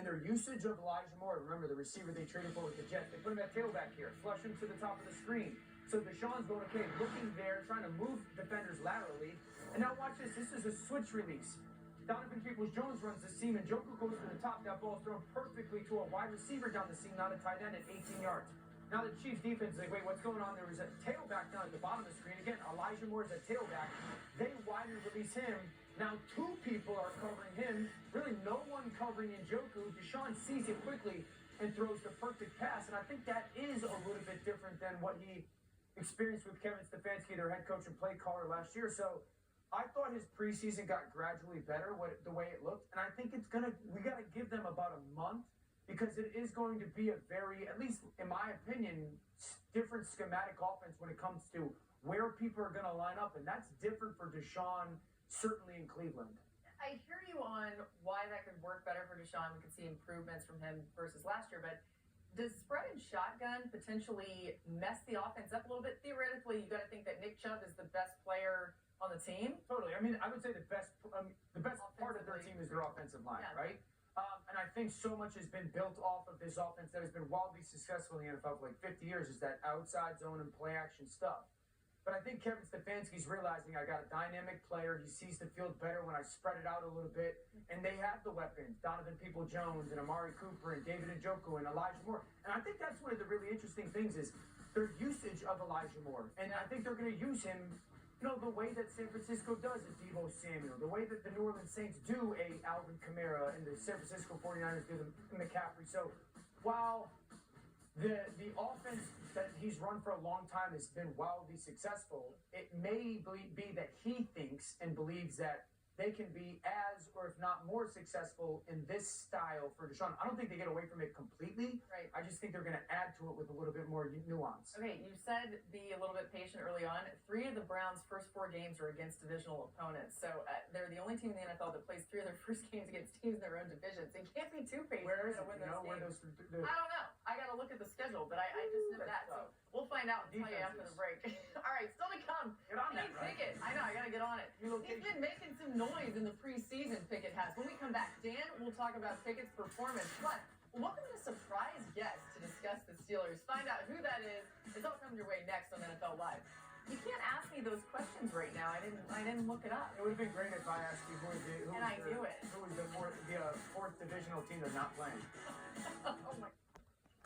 their usage of Elijah Moore, remember the receiver they traded for with the Jets, they put him at tailback here, flush him to the top of the screen. So Deshaun's going, okay, looking there, trying to move defenders laterally. And now watch this. This is a switch release. Donovan Peoples-Jones runs the seam, and Njoku goes to the top. That ball's thrown perfectly to a wide receiver down the seam, not a tight end at 18 yards. Now the Chiefs defense is like, wait, what's going on? There was a tailback down at the bottom of the screen. Again, Elijah Moore's a tailback. They wide release him. Now two people are covering him. Really no one covering Njoku. Deshaun sees it quickly and throws the perfect pass. And I think that is a little bit different than what he experienced with Kevin Stefanski, their head coach and play caller last year. So I thought his preseason got gradually better, the way it looked. And I think we got to give them about a month, because it is going to be a very, at least in my opinion, different schematic offense when it comes to where people are going to line up. And that's different for Deshaun, certainly in Cleveland. I hear you on why that could work better for Deshaun. We could see improvements from him versus last year, but does spread and shotgun potentially mess the offense up a little bit? Theoretically, you got to think that Nick Chubb is the best player on the team. Totally. I mean, I would say the best part of their team is their offensive line, yeah. Right? And I think so much has been built off of this offense that has been wildly successful in the NFL for like 50 years, is that outside zone and play action stuff. But I think Kevin Stefanski's realizing I got a dynamic player. He sees the field better when I spread it out a little bit. And they have the weapons, Donovan Peoples-Jones and Amari Cooper and David Njoku and Elijah Moore. And I think that's one of the really interesting things is their usage of Elijah Moore. And I think they're going to use him, the way that San Francisco does a Deebo Samuel, the way that the New Orleans Saints do a Alvin Kamara, and the San Francisco 49ers do the McCaffrey. So while the offense that he's run for a long time has been wildly successful, it may be that he thinks and believes that they can be as, or if not more successful in this style for Deshaun. I don't think they get away from it completely. Right. I just think they're going to add to it with a little bit more nuance. Okay, you said be a little bit patient early on. 3 of the Browns' first 4 games are against divisional opponents. So they're the only team in the NFL that plays 3 of their first games against teams in their own division. So you can't be too patient. Where is it? Win those games. I don't know. I got to look at the schedule, but I just know that. So we'll find out and tell you after the break. All right, still to come. Get on that, right? Pickett. I know, I got to get on it. He's been making some noise in the preseason, Pickett has. When we come back, Dan will talk about Pickett's performance. But welcome a surprise guest to discuss the Steelers. Find out who that is. It's all coming your way next on NFL Live. You can't ask me those questions right now. I didn't look it up. It would have been great if I asked you who was I knew it. Who was the fourth divisional team that's not playing. Oh my.